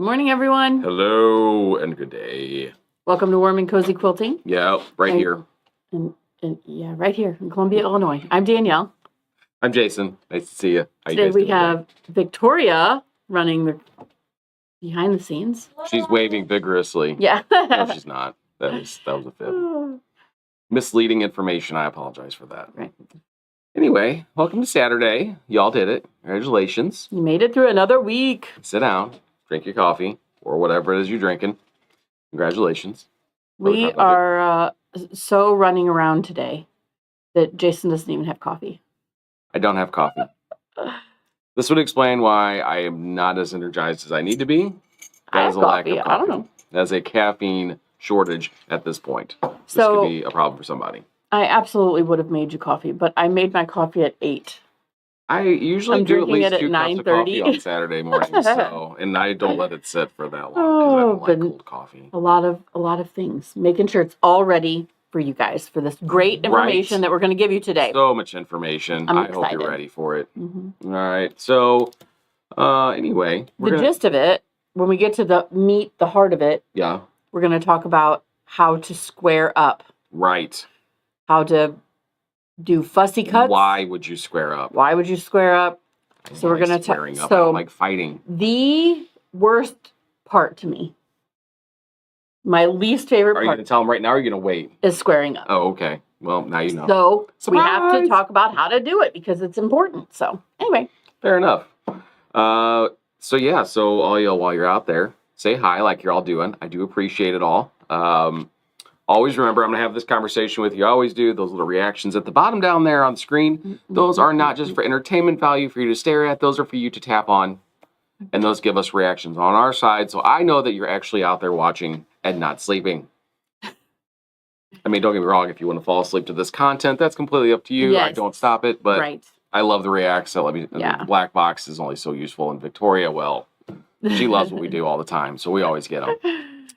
Good morning, everyone. Hello and good day. Welcome to Warm and Cozy Quilting. Yeah, here. Yeah, right here in Columbia, Illinois. I'm Danielle. I'm Jason. Nice to see you. Today we have Victoria running behind the scenes. She's waving vigorously. Yeah. No, she's not. That was a fib. Misleading information. I apologize for that. Right. Anyway, welcome to Saturday. Y'all did it. Congratulations. You made it through another week. Sit down, drink your coffee, or whatever it is you're drinking. Congratulations. We are so running around today that Jason doesn't even have coffee. I don't have coffee. This would explain why I am not as energized as I need to be. I have coffee. I don't know. There's a caffeine shortage at this point. This could be a problem for somebody. I absolutely would have made you coffee, but I made my coffee at 8. I usually do at least 2 cups of coffee on Saturday mornings, and I don't let it sit for that long because I don't like cold coffee. A lot of things. Making sure it's all ready for you guys for this great information that we're going to give you today. So much information. I hope you're ready for it. Mm-hmm. All right. So, anyway. The gist of it, when we get to the heart of it, we're going to talk about how to square up. Right. How to do fussy cuts. Why would you square up? Why would you square up? So we're going to talk. So I like fighting. The worst part to me, my least favorite part. Are you going to tell them right now or are you going to wait? Is squaring up. Oh, okay. Well, now you know. So we have to talk about how to do it because it's important. So anyway. Fair enough. So all y'all, while you're out there, say hi like you're all doing. I do appreciate it all. Always remember, I'm going to have this conversation with you. I always do. Those little reactions at the bottom down there on the screen, those are not just for entertainment value for you to stare at. Those are for you to tap on, and those give us reactions on our side. So I know that you're actually out there watching and not sleeping. I mean, don't get me wrong. If you want to fall asleep to this content, that's completely up to you. Yes. I don't stop it, but I love the reacts. So the black box is only so useful. And Victoria, well, she loves what we do all the time. So we always get them.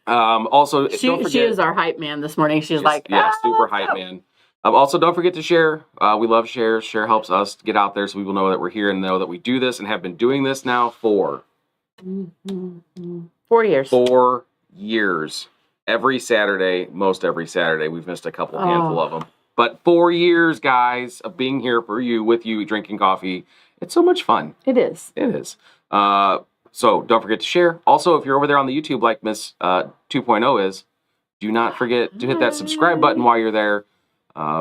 Also, don't forget, she is our hype man this morning. She's like, super hype man. Also, don't forget to share. We love shares. Share helps us get out there so people know that we're here and know that we do this and have been doing this now for 4 years. 4 years. Every Saturday, most every Saturday. We've missed a handful of them. But 4 years, guys, of being here for you, with you, drinking coffee. It's so much fun. It is. It is. So don't forget to share. Also, if you're over there on the YouTube like Miss 2.0 is, do not forget to hit that subscribe button while you're there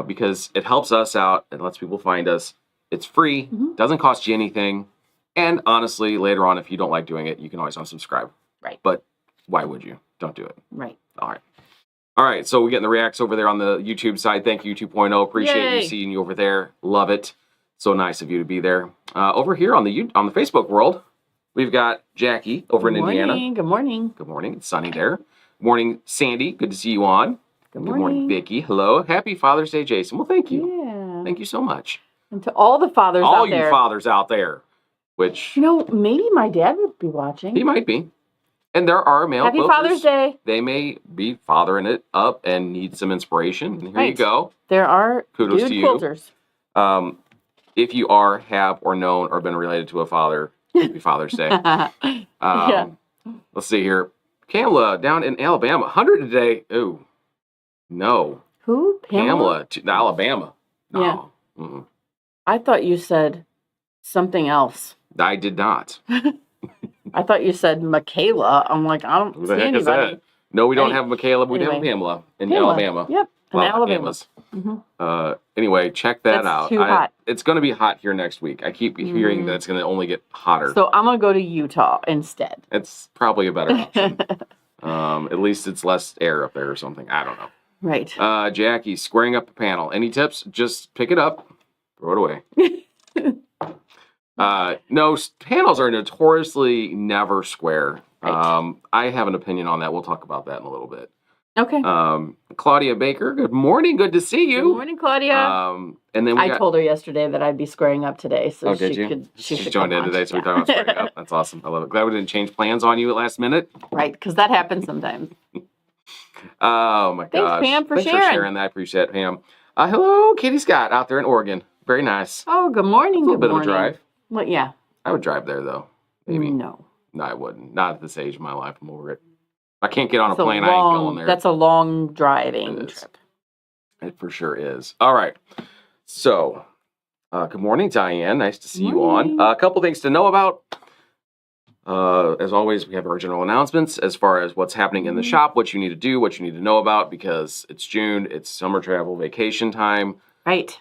because it helps us out and lets people find us. It's free, doesn't cost you anything. And honestly, later on, if you don't like doing it, you can always unsubscribe. Right. But why would you? Don't do it. Right. All right. So we're getting the reacts over there on the YouTube side. Thank you, 2.0. Appreciate you seeing you over there. Love it. So nice of you to be there. Over here on the Facebook world, we've got Jackie over in Indiana. Good morning. Good morning. It's sunny there. Morning, Sandy. Good to see you on. Good morning. Good morning, Vicky. Hello. Happy Father's Day, Jason. Well, thank you. Yeah. Thank you so much. And to all the fathers out there. All you fathers out there, which... maybe my dad would be watching. He might be. And there are male Happy quilters. Father's Day. They may be fathering it up and need some inspiration. And here you go. There are kudos to you. Quilters. If you are, have, or known, or been related to a father... Happy Father's Day. Let's see here. Pamela down in Alabama. 100 today. Ooh. No. Who? Pamela to Alabama. No. Yeah. Mm-mm. I thought you said something else. I did not. I thought you said Michaela. I'm like, I don't see anybody. Is that? No, we don't have Michaela. We have Pamela in Alabama. Yep. In Alabama. Anyway, check that out. Too hot. It's going to be hot here next week. I keep hearing that it's going to only get hotter. So I'm going to go to Utah instead. It's probably a better option. At least it's less air up there or something. I don't know. Right. Jackie, squaring up a panel. Any tips? Just pick it up, throw it away. No, panels are notoriously never square. Right. I have an opinion on that. We'll talk about that in a little bit. Okay. Claudia Baker, good morning. Good to see you. Good morning, Claudia. And then I told her yesterday that I'd be squaring up today, so she joined in today. So we're talking about squaring up. That's awesome. I love it. Glad we didn't change plans on you at last minute. Right, because that happens sometimes. Oh my gosh! Thanks, Pam, for Thanks sharing. for sharing that. I appreciate it, Pam. Hello, Katie Scott out there in Oregon. Very nice. Oh, good morning. A little bit of a drive. Well, yeah. I would drive there though. Maybe. No. No, I wouldn't. Not at this age of my life. I'm over it. If I can't get on a plane, I ain't going there. That's a long driving trip. It for sure is. All right. So, good morning, Diane. Nice to see you on. A couple things to know about. As always, we have our general announcements as far as what's happening in the shop, what you need to do, what you need to know about, because it's June, it's summer travel, vacation time. Right.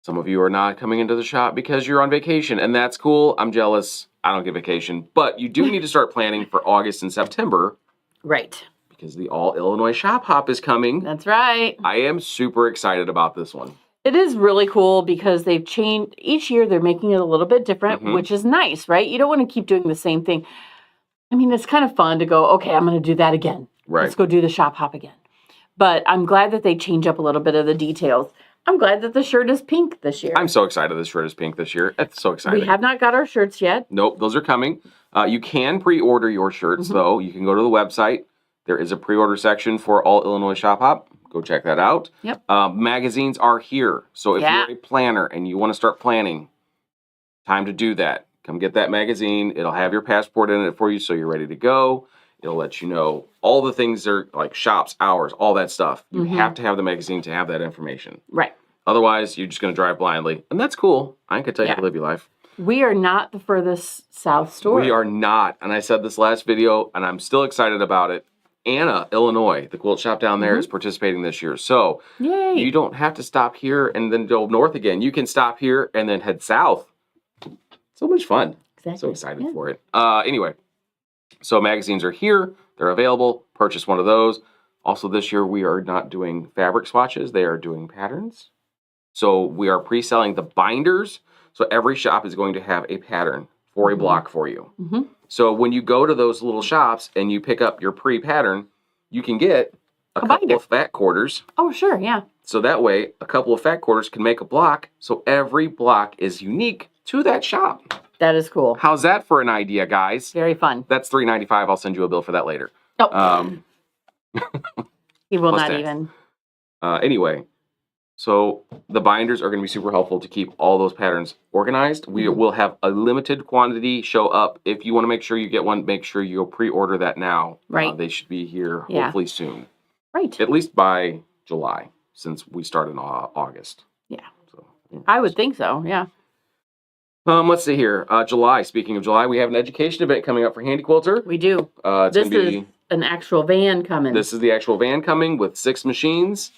Some of you are not coming into the shop because you're on vacation, and that's cool. I'm jealous. I don't get vacation. But you do need to start planning for August and September. Right. Because the All Illinois Shop Hop is coming. That's right. I am super excited about this one. It is really cool because they've changed. Each year they're making it a little bit different, which is nice, right? You don't want to keep doing the same thing. I mean, it's kind of fun to go, okay, I'm going to do that again. Right. Let's go do the shop hop again. But I'm glad that they change up a little bit of the details. I'm glad that the shirt is pink this year. I'm so excited the shirt is pink this year. It's so exciting. We have not got our shirts yet. Nope, those are coming. You can pre-order your shirts, though. You can go to the website. There is a pre-order section for All Illinois Shop Hop. Go check that out. Yep. Magazines are here. So if you're a planner and you want to start planning, time to do that. Come get that magazine. It'll have your passport in it for you so you're ready to go. It'll let you know all the things that are like shops, hours, all that stuff. You have to have the magazine to have that information. Right. Otherwise, you're just going to drive blindly. And that's cool. I ain't going to tell you how to live your life. We are not the furthest south store. We are not. And I said this last video, and I'm still excited about it. Anna, Illinois, the quilt shop down there is participating this year. So you don't have to stop here and then go north again. You can stop here and then head south. So much fun. Exactly. So excited for it. Anyway, so magazines are here. They're available. Purchase one of those. Also this year, we are not doing fabric swatches. They are doing patterns. So we are pre-selling the binders. So every shop is going to have a pattern for a block for you. So when you go to those little shops and you pick up your pre-pattern, you can get a couple of fat quarters. Oh, sure, yeah. So that way, a couple of fat quarters can make a block. So every block is unique to that shop. That is cool. How's that for an idea, guys? Very fun. That's $3.95. I'll send you a bill for that later. Oh. He will not even. Anyway. So the binders are going to be super helpful to keep all those patterns organized. We will have a limited quantity show up. If you want to make sure you get one, make sure you'll pre-order that now. Right. They should be here hopefully soon. Right. At least by July, since we start in August. Yeah. So I would think so, yeah. Let's see here. July. Speaking of July, we have an education event coming up for Handy Quilter. We do. This is an actual van coming. This is the actual van coming with 6 machines.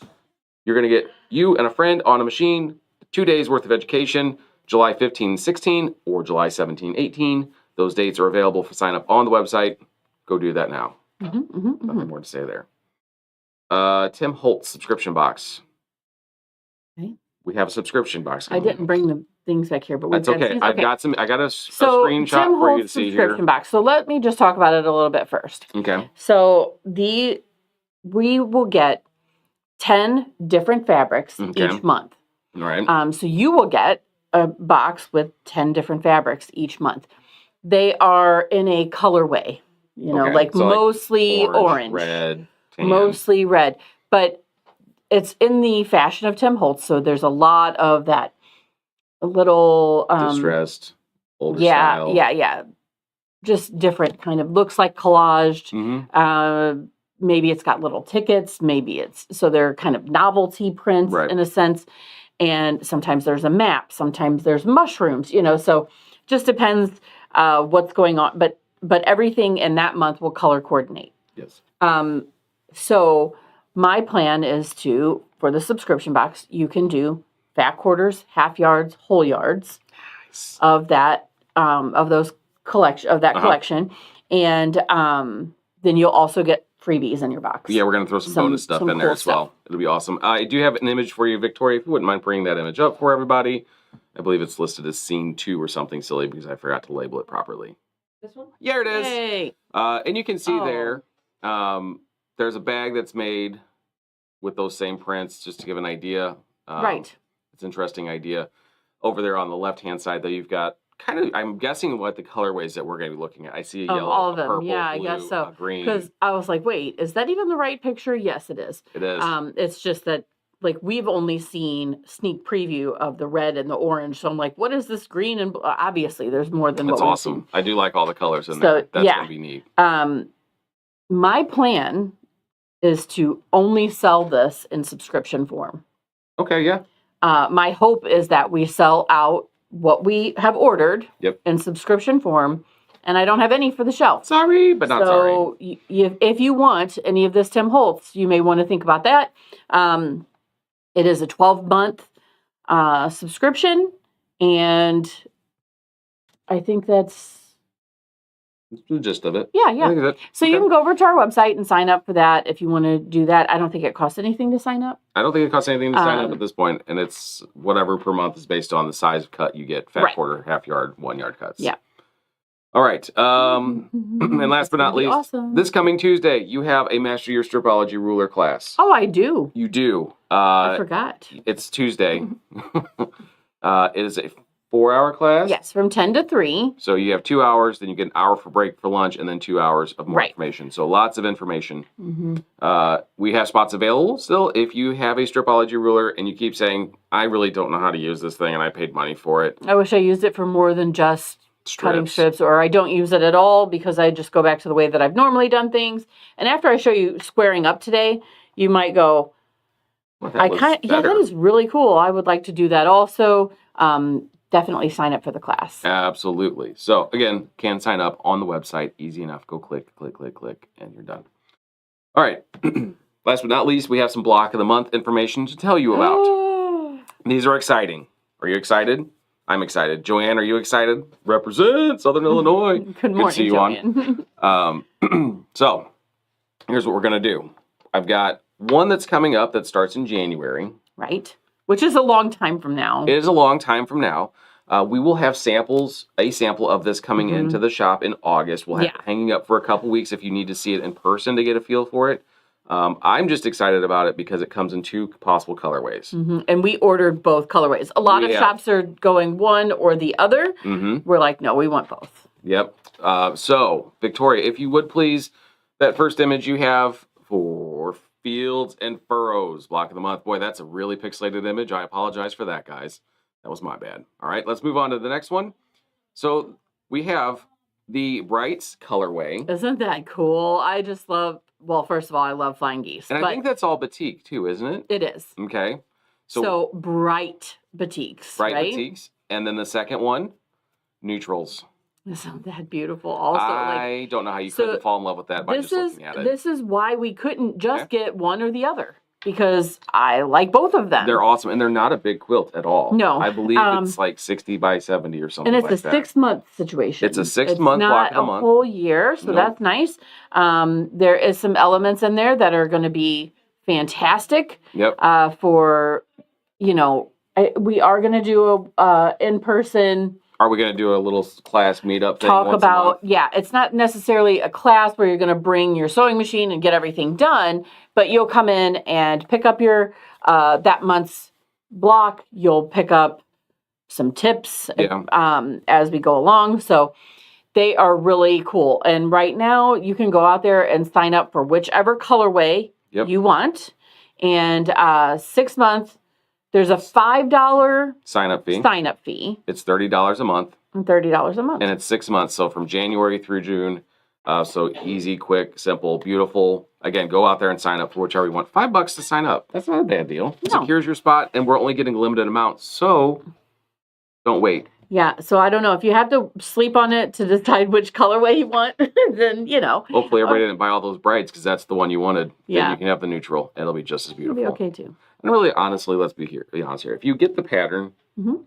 You're going to get you and a friend on a machine, 2 days worth of education, July 15, 16, or July 17, 18. Those dates are available for sign up on the website. Go do that now. Nothing more to say there. Tim Holtz subscription box. Okay. We have a subscription box. I didn't bring the things back here, but that's okay. I got a screenshot Tim for you to Holtz see subscription here. box. So let me just talk about it a little bit first. Okay. So we will get 10 different fabrics each month. All right. So you will get a box with 10 different fabrics each month. They are in a colorway, like so mostly orange, red, tan. Mostly red, but it's in the fashion of Tim Holtz. So there's a lot of that little distressed, older style. Yeah. Just different kind of looks like collaged. Maybe it's got little tickets. Maybe so they're kind of novelty prints in a sense. And sometimes there's a map. Sometimes there's mushrooms, so just depends what's going on. But everything in that month will color coordinate. Yes. So my plan is for the subscription box, you can do fat quarters, half yards, whole yards of that, of those collection. And then you'll also get freebies in your box. Yeah, we're going to throw some bonus stuff in there as well. It'll be awesome. I do have an image for you, Victoria, if you wouldn't mind bringing that image up for everybody. I believe it's listed as scene 2 or something silly because I forgot to label it properly. This one? Yeah, it is. Yay. And you can see there, there's a bag that's made with those same prints, just to give an idea. Right. It's an interesting idea. Over there on the left-hand side, though, you've got kind of, I'm guessing what the colorways that we're going to be looking at. I see a yellow, all of them. purple, yeah, blue, I guess so. Green. Because I was like, wait, is that even the right picture? Yes, it is. It is. It's just that like we've only seen sneak preview of the red and the orange. So I'm like, what is this green and obviously there's more than That's what we've awesome. seen. I do like all the colors in So, there. That's yeah. going to be neat. My plan is to only sell this in subscription form. Okay, yeah. My hope is that we sell out what we have ordered in subscription form, and I don't have any for the shelf. Sorry, but not sorry. So if you want any of this Tim Holtz, you may want to think about that. It is a 12-month subscription, and I think that's the gist of it. Yeah. So you can go over to our website and sign up for that if you want to do that. I don't think it costs anything to sign up. I don't think it costs anything to sign up at this point, and it's whatever per month is based on the size of cut you get: fat quarter, half yard, 1 yard cuts. Yeah. All right. And last but not least, this coming Tuesday, you have a Master Your Stripology Ruler class. Oh, I do. You do. I forgot. It's Tuesday. It is a 4-hour class. Yes, from 10 to 3. So you have 2 hours, then you get an hour for break for lunch, and then 2 hours of more information. So lots of information. We have spots available still. If you have a Stripology ruler and you keep saying, I really don't know how to use this thing and I paid money for it. I wish I used it for more than just cutting strips, or I don't use it at all because I just go back to the way that I've normally done things. And after I show you squaring up today, you might go, that is really cool. I would like to do that also. Definitely sign up for the class. Absolutely. So again, can sign up on the website. Easy enough. Go click, and you're done. All right. Last but not least, we have some block of the month information to tell you about. These are exciting. Are you excited? I'm excited. Joanne, are you excited? Represent Southern Illinois. Good morning, to see you Joanne. So here's what we're going to do. I've got one that's coming up that starts in January. Right. Which is a long time from now. It is a long time from now. We will have a sample of this coming into the shop in August. We'll have it hanging up for a couple weeks if you need to see it in person to get a feel for it. I'm just excited about it because it comes in 2 possible colorways. And we ordered both colorways. A lot of shops are going one or the other. We're like, no, we want both. Yep. So, Victoria, if you would please, that first image you have for Fields and Furrows, block of the month. Boy, that's a really pixelated image. I apologize for that, guys. That was my bad. All right, let's move on to the next one. So we have the Brights colorway. Isn't that cool? I just love, well, first of all, I love flying geese. And I think that's all batik too, isn't it? It is. Okay. So bright batiks, right? Batiks. And then the second one, neutrals. Isn't that beautiful? Also, I don't know how you couldn't fall in love with that by just looking at it. This is why we couldn't just get one or the other, because I like both of them. They're awesome, and they're not a big quilt at all. No. I believe it's like 60 by 70 or something like that. And it's a 6-month situation. It's a 6-month block of the month. Not a whole year, so that's nice. There is some elements in there that are going to be fantastic. For, we are going to do a in-person. Are we going to do a little class meetup thing? Talk about, it's not necessarily a class where you're going to bring your sewing machine and get everything done, but you'll come in and pick up your, that month's block. You'll pick up some tips as we go along. So they are really cool. And right now you can go out there and sign up for whichever colorway you want. And 6 months. There's a $5 sign up fee. It's $30 a month. And $30 a month. And it's 6 months. So from January through June. So easy, quick, simple, beautiful. Again, go out there and sign up for whichever you want. $5 to sign up. That's not a bad deal. It secures your spot, and we're only getting a limited amount. So don't wait. Yeah, so I don't know. If you have to sleep on it to decide which colorway you want, then, Hopefully everybody didn't buy all those brights because that's the one you wanted. Then you can have the neutral. It'll be just as beautiful. It'll be okay, too. And really, honestly, let's be honest here. If you get the pattern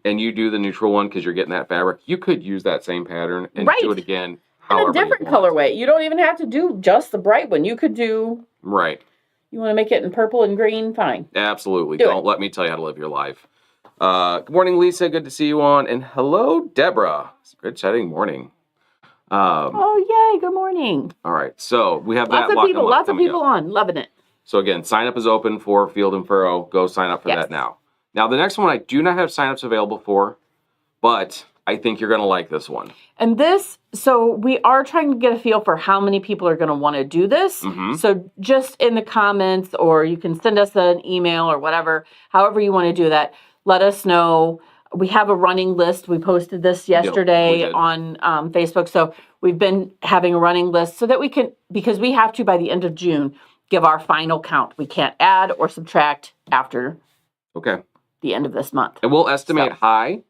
and you do the neutral one because you're getting that fabric, you could use that same pattern and do it again. In a different colorway. You don't even have to do just the bright one. You could do... Right. You want to make it in purple and green? Fine. Absolutely. Don't let me tell you how to live your life. Good morning, Lisa. Good to see you on. And hello, Deborah. It's a good chatting morning. Yay. Good morning. All right. So we have lots of people on. Loving it. So again, sign up is open for Field and Furrow. Go sign up for that now. Now, the next one I do not have signups available for, but I think you're going to like this one. And so we are trying to get a feel for how many people are going to want to do this. Mm-hmm. So just in the comments, or you can send us an email or whatever, however you want to do that, let us know. We have a running list. We posted this yesterday on Facebook. So we've been having a running list so that we can, because we have to, by the end of June, give our final count. We can't add or subtract after the end of this month. And we'll estimate high.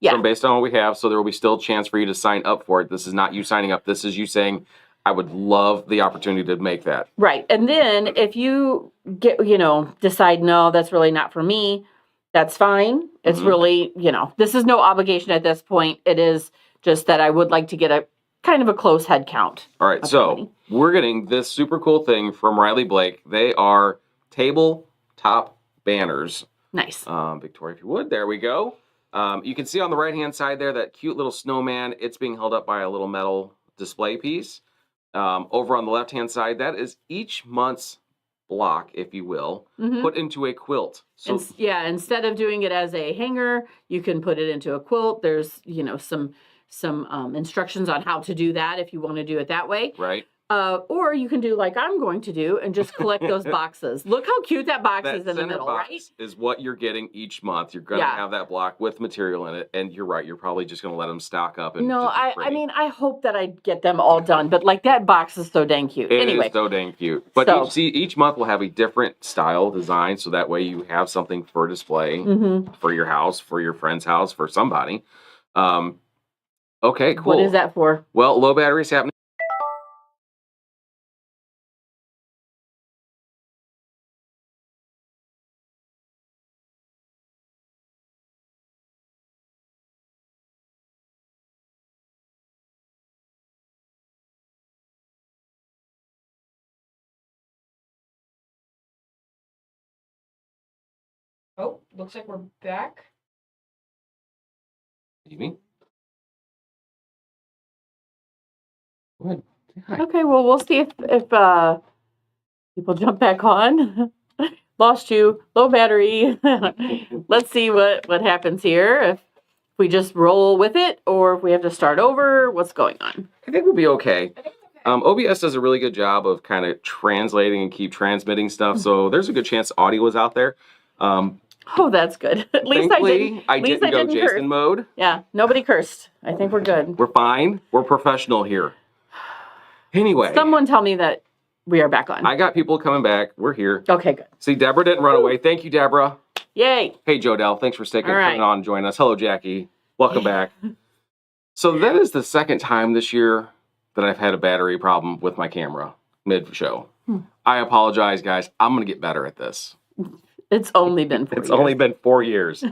Yeah. Based on what we have, so there will be still a chance for you to sign up for it. This is not you signing up. This is you saying, I would love the opportunity to make that. Right. And then if you decide, no, that's really not for me, that's fine. It's really, this is no obligation at this point. It is just that I would like to get a kind of a close head count. All right. So we're getting this super cool thing from Riley Blake. They are tabletop banners. Nice. Victoria, if you would, there we go. You can see on the right-hand side there, that cute little snowman. It's being held up by a little metal display piece. Over on the left-hand side, that is each month's block, if you will, put into a quilt. So instead of doing it as a hanger, you can put it into a quilt. There's, some instructions on how to do that if you want to do it that way. Right. Or you can do like I'm going to do and just collect those boxes. Look how cute that box is in the middle, right? Is what you're getting each month. You're going to have that block with material in it. And you're right. You're probably just going to let them stock up. And I mean, I hope that I get them all done. But like that box is so dang cute. It is so dang cute. But each month will have a different style design. So that way you have something for display for your house, for your friend's house, for somebody. Okay, cool. What is that for? Well, low batteries happening. Oh, looks like we're back. Amy? Go ahead. Say hi. Okay, well, we'll see if people jump back on. Lost you. Low battery. Let's see what happens here. If we just roll with it or if we have to start over. What's going on? I think we'll be okay. OBS does a really good job of kind of translating and keep transmitting stuff. So there's a good chance audio is out there. Oh, that's good. At least I didn't. I didn't go Jason curse. mode. Yeah, nobody cursed. I think we're good. We're fine. We're professional here. Anyway. Someone tell me that we are back on. I got people coming back. We're here. Okay, good. See, Deborah didn't run away. Thank you, Deborah. Yay. Hey, Jodelle. Thanks for coming on and joining us. Hello, Jackie. Welcome back. So that is the second time this year that I've had a battery problem with my camera mid-show. I apologize, guys. I'm going to get better at this. It's only been 4 years. It's only been 4 years.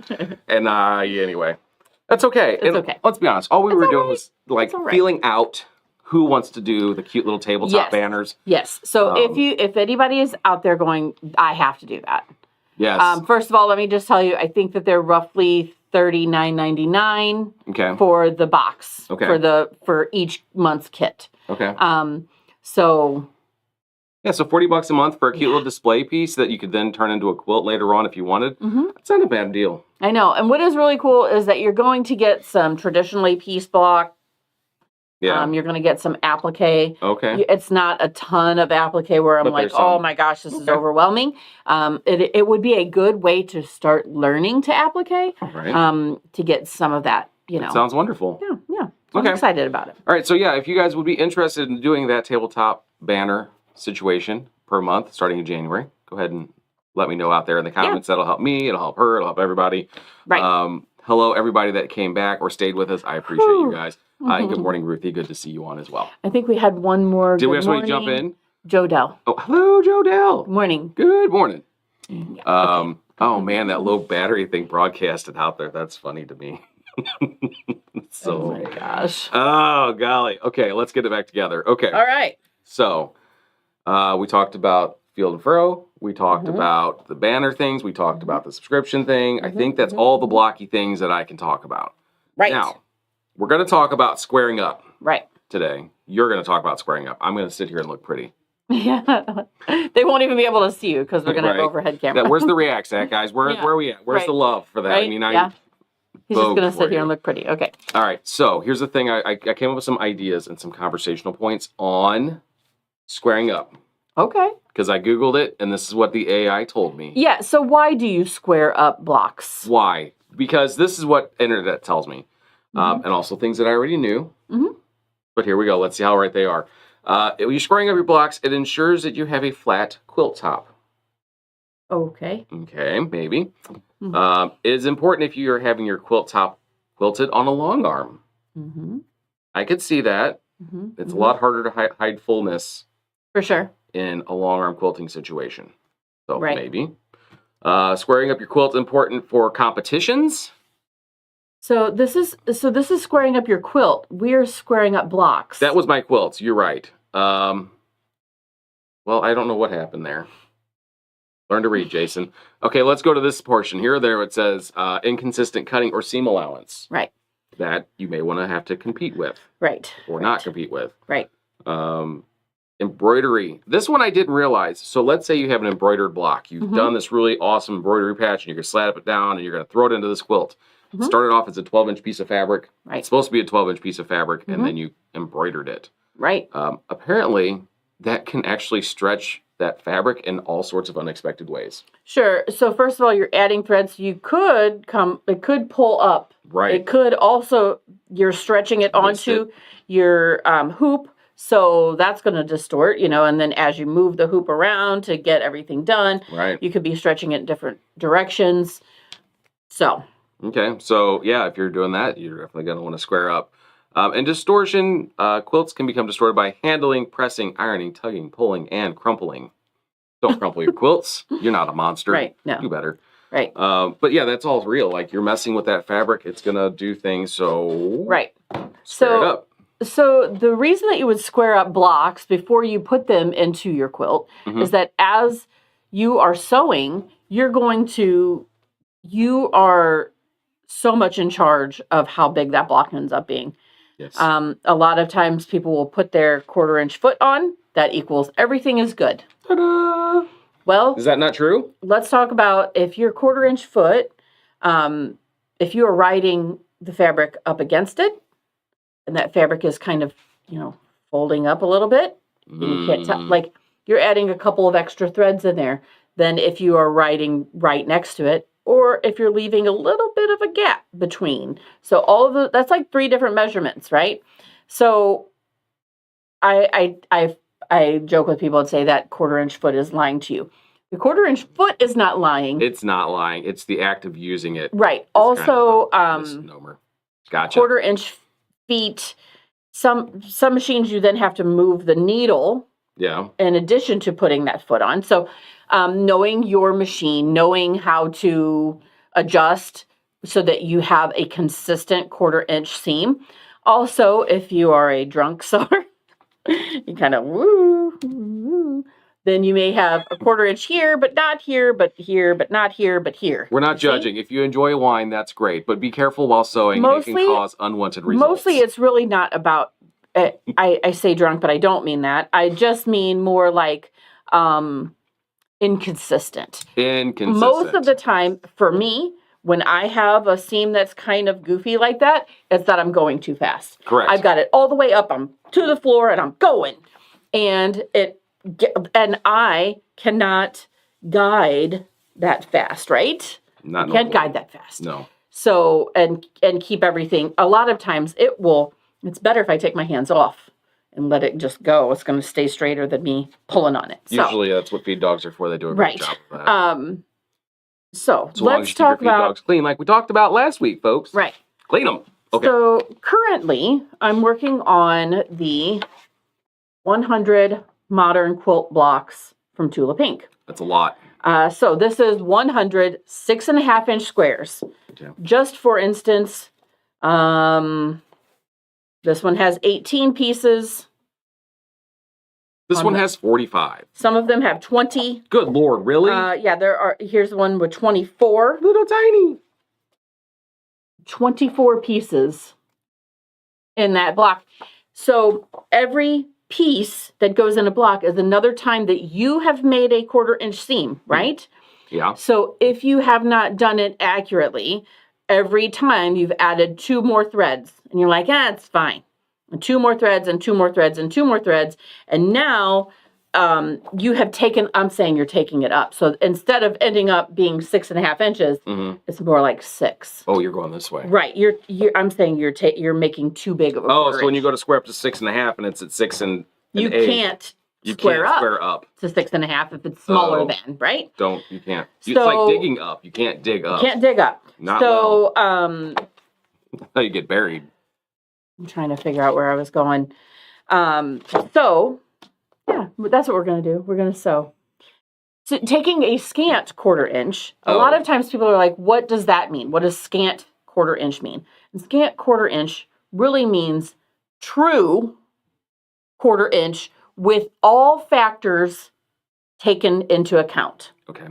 And anyway, that's okay. It's okay. Let's be honest. All we were doing was like feeling out who wants to do the cute little tabletop banners. Yes. So if anybody is out there going, I have to do that. Yes. First of all, let me just tell you, I think that they're roughly $39.99 for the box for each month's kit. Okay. So $40 a month for a cute little display piece that you could then turn into a quilt later on if you wanted. That's not a bad deal. I know. And what is really cool is that you're going to get some traditionally piece block. Yeah. You're going to get some applique. Okay. It's not a ton of applique where I'm like, oh my gosh, this is overwhelming. It would be a good way to start learning to applique. Right. To get some of that, That sounds wonderful. Yeah. So I'm excited about it. All right. So if you guys would be interested in doing that tabletop banner situation per month starting in January, go ahead and let me know out there in the comments. That'll help me. It'll help her. It'll help everybody. Right. Hello, everybody that came back or stayed with us. I appreciate you guys. And good morning, Ruthie. Good to see you on as well. I think we had one more. Did we have somebody jump in? Jodelle. Oh, hello, Jodelle. Good morning. Good morning. Yeah. Oh, man, that low battery thing broadcasted out there. That's funny to me. Oh, my gosh. Oh, golly. Okay, let's get it back together. Okay. All right. So, we talked about Field and Furrow. We talked about the banner things. We talked about the subscription thing. I think that's all the blocky things that I can talk about. Right. Now, we're going to talk about squaring up. Right. Today. You're going to talk about squaring up. I'm going to sit here and look pretty. Yeah. They won't even be able to see you because we're going to have overhead camera. Where's the reacts at, guys? Where are we at? Where's the love for that? Right? I mean, He's just going to sit here and look pretty. Okay. All right. So here's the thing. I came up with some ideas and some conversational points on squaring up. Okay. Because I Googled it, and this is what the AI told me. Yeah. So why do you square up blocks? Why? Because this is what internet tells me. And also things that I already knew. But here we go. Let's see how right they are. When you're squaring up your blocks, it ensures that you have a flat quilt top. Okay. Okay, maybe. It is important if you are having your quilt top quilted on a long arm. I could see that. It's a lot harder to hide fullness. For sure. In a long arm quilting situation. So maybe. Squaring up your quilt is important for competitions. So this is squaring up your quilt. We're squaring up blocks. That was my quilts. You're right. Well, I don't know what happened there. Learn to read, Jason. Okay, let's go to this portion here. There it says inconsistent cutting or seam allowance. Right. That you may want to have to compete with. Right. Or not compete with. Right. Embroidery. This one I didn't realize. So let's say you have an embroidered block. You've done this really awesome embroidery patch, and you're going to slap it down, and you're going to throw it into this quilt. It started off as a 12-inch piece of fabric. Right. It's supposed to be a 12-inch piece of fabric, and then you embroidered it. Right. Apparently, that can actually stretch that fabric in all sorts of unexpected ways. Sure. So first of all, you're adding threads. It could pull up. Right. It could also, you're stretching it onto your hoop. So that's going to distort, and then as you move the hoop around to get everything done, you could be stretching it in different directions. So. Okay. So, yeah, if you're doing that, you're definitely going to want to square up. And distortion, quilts can become distorted by handling, pressing, ironing, tugging, pulling, and crumpling. Don't crumple your quilts. You're not a monster. Right. No. Do better. Right. But, yeah, that's all real. Like, you're messing with that fabric. It's going to do things. So. Right. Square it up. So the reason that you would square up blocks before you put them into your quilt is that as you are sewing, you are so much in charge of how big that block ends up being. Yes. A lot of times people will put their 1/4-inch foot on. That equals everything is good. Ta-da! Well, is that not true? Let's talk about if your 1/4-inch foot, if you are riding the fabric up against it, and that fabric is kind of, folding up a little bit, and you can't tell, like you're adding a couple of extra threads in there than if you are riding right next to it, or if you're leaving a little bit of a gap between. So that's like 3 different measurements, right? So I joke with people and say that 1/4-inch foot is lying to you. The 1/4-inch foot is not lying. It's not lying. It's the act of using it. Right. Also, misnomer. Gotcha. 1/4-inch feet. Some machines you then have to move the needle. Yeah. In addition to putting that foot on. So knowing your machine, knowing how to adjust so that you have a consistent 1/4-inch seam. Also, if you are a drunk sewer, you kind of woo, then you may have a 1/4-inch here, but not here, but here, but not here, but here. We're not judging. If you enjoy wine, that's great. But be careful while sewing. It can cause unwanted results. Mostly it's really not about, I say drunk, but I don't mean that. I just mean more like inconsistent. Most of the time, for me, when I have a seam that's kind of goofy like that, it's that I'm going too fast. Correct. I've got it all the way up. I'm to the floor and I'm going. And I cannot guide that fast, right? Not I can't guide that fast. No. So, and keep everything. A lot of times it's better if I take my hands off and let it just go. It's going to stay straighter than me pulling on it. Usually that's what feed dogs are for. They do a great job of that. So let's talk about dogs clean like we talked about last week, folks. Right. Clean them. Okay. So currently I'm working on the 100 modern quilt blocks from Tula Pink. That's a lot. So this is 100 6.5-inch squares. Okay. Just for instance, this one has 18 pieces. This one has 45. Some of them have 20. Good Lord, really? Yeah, here's one with 24. Little tiny. 24 pieces in that block. So every piece that goes in a block is another time that you have made a 1/4-inch seam, right? Yeah. So if you have not done it accurately, every time you've added 2 more threads. And you're like, it's fine. And 2 more threads and 2 more threads and 2 more threads. And now you have taken, I'm saying you're taking it up. So instead of ending up being 6.5 inches, it's more like 6. Oh, you're going this way. Right. I'm saying you're making too big of a quarter so when inch. you go to square up to 6.5 and it's at 6 and you 8, can't square up to 6.5 if it's smaller than, right? You can't. It's like digging up. You can't dig up. You can't dig up. Not so, That's how you get buried. I'm trying to figure out where I was going. So, yeah, that's what we're going to do. We're going to sew. So taking a scant quarter inch, a lot of times people are like, what does that mean? What does scant quarter inch mean? And scant quarter inch really means true quarter inch with all factors taken into account. Okay.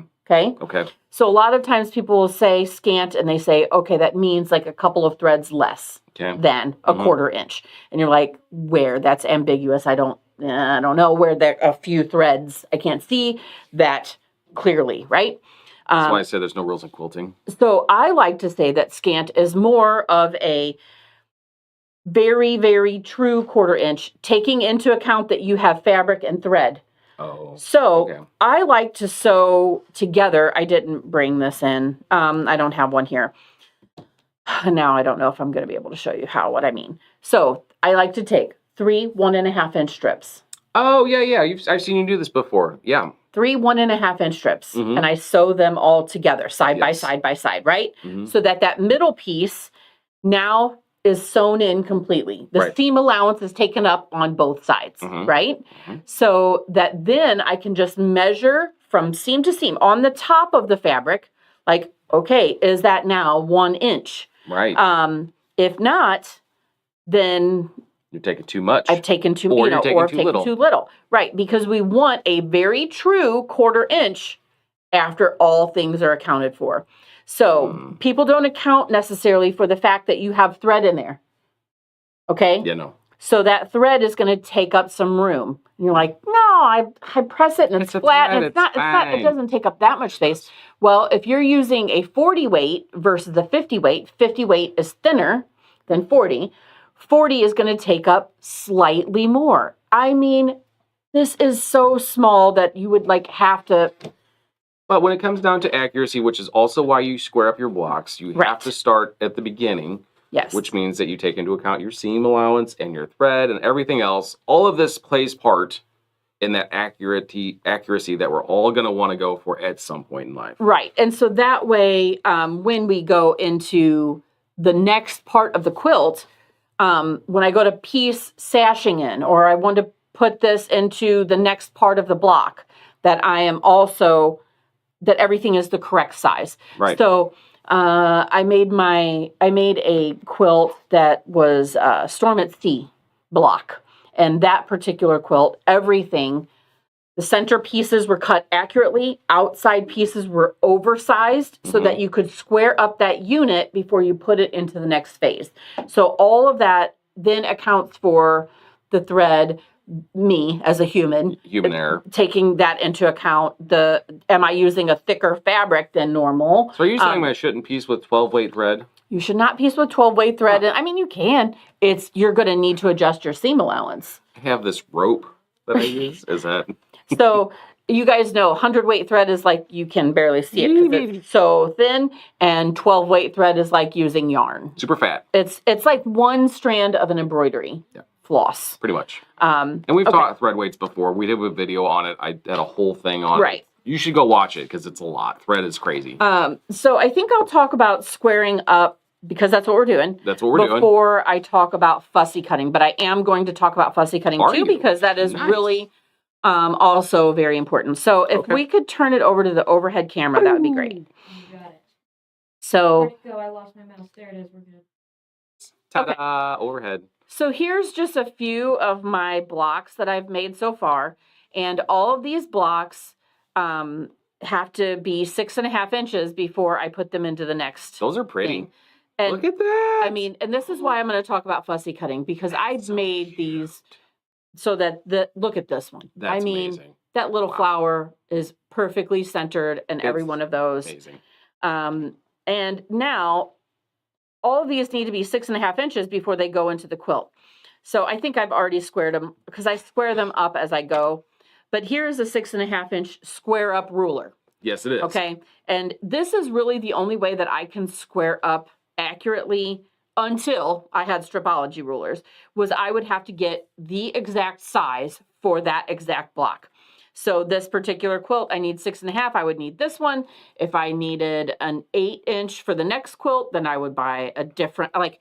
So a lot of times people will say scant and they say, okay, that means like a couple of threads less than a quarter inch. And you're like, where? That's ambiguous. I don't know where there a few threads. I can't see that clearly, right? That's why I say there's no rules in quilting. So I like to say that scant is more of a very, very true quarter inch, taking into account that you have fabric and thread. So I like to sew together. I didn't bring this in. I don't have one here. Now I don't know if I'm going to be able to show you what I mean. So I like to take 3 1.5 inch strips. Oh, yeah. I've seen you do this before. Yeah. 3 1.5 inch strips. And I sew them all together, side by side by side, right? So that middle piece now is sewn in completely. The seam allowance is taken up on both sides, right? So that then I can just measure from seam to seam on the top of the fabric, like, okay, is that now 1 inch? Right. If not, then you're taking too much. I've taken too, or I've taken too little. Right, because we want a very true quarter inch after all things are accounted for. So people don't account necessarily for the fact that you have thread in there. Okay? Yeah, no. So that thread is going to take up some room. And you're like, no, I press it and it's flat and it's not, it doesn't take up that much space. Well, if you're using a 40 weight versus a 50 weight is thinner than 40. 40 is going to take up slightly more. I mean, this is so small that you would like have to. But when it comes down to accuracy, which is also why you square up your blocks, you have to start at the beginning. Yes. Which means that you take into account your seam allowance and your thread and everything else. All of this plays part in that accuracy that we're all going to want to go for at some point in life. Right. And so that way, when we go into the next part of the quilt, when I go to piece sashing in, or I want to put this into the next part of the block, that I am also, that everything is the correct size. Right. So I made a quilt that was Storm at Sea block. And that particular quilt, everything, the center pieces were cut accurately, outside pieces were oversized so that you could square up that unit before you put it into the next phase. So all of that then accounts for the thread, me as a human error, taking that into account. Am I using a thicker fabric than normal? So are you saying I shouldn't piece with 12 weight thread? You should not piece with 12 weight thread. I mean, you can. You're going to need to adjust your seam allowance. I have this rope that I use. Is that? So you guys know 100 weight thread is like you can barely see it because it's so thin, and 12 weight thread is like using yarn. Super fat. It's like one strand of an embroidery floss. Pretty much. And we've taught thread weights before. We did a video on it. I had a whole thing on it. You should go watch it because it's a lot. Thread is crazy. So I think I'll talk about squaring up because that's what we're doing. That's what we're doing. Before I talk about fussy cutting. But I am going to talk about fussy cutting too because that is really also very important. So if we could turn it over to the overhead camera, that would be great. You got it. So where'd it go? I lost my mouse. There it is. We're good. Ta-da! Overhead. So here's just a few of my blocks that I've made so far. And all of these blocks have to be 6.5 inches before I put them into the next. Those are pretty. Thing. And look at that. I mean, and this is why I'm going to talk about fussy cutting because I've made these so that look at this one. That's amazing. That little flower is perfectly centered in every one of those. Amazing. And now all of these need to be 6.5 inches before they go into the quilt. So I think I've already squared them because I square them up as I go. But here's a 6.5 inch square up ruler. Yes, it is. Okay. And this is really the only way that I can square up accurately until I had stripology rulers, was I would have to get the exact size for that exact block. So this particular quilt, I need 6.5. I would need this one. If I needed an 8 inch for the next quilt, then I would buy a different, like,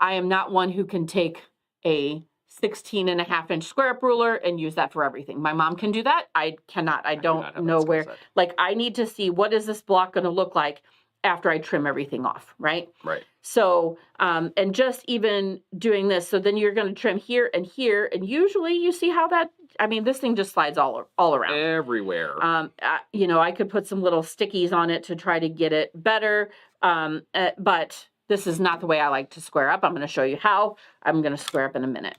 I am not one who can take a 16.5 inch square up ruler and use that for everything. My mom can do that. I cannot. I don't know where. Like, I need to see, what is this block going to look like after I trim everything off, right? Right. So, and just even doing this, so then you're going to trim here, and usually you see how that, I mean, this thing just slides all around. Everywhere. You know, I could put some little stickies on it to try to get it better, but this is not the way I like to square up. I'm going to show you how. I'm going to square up in a minute.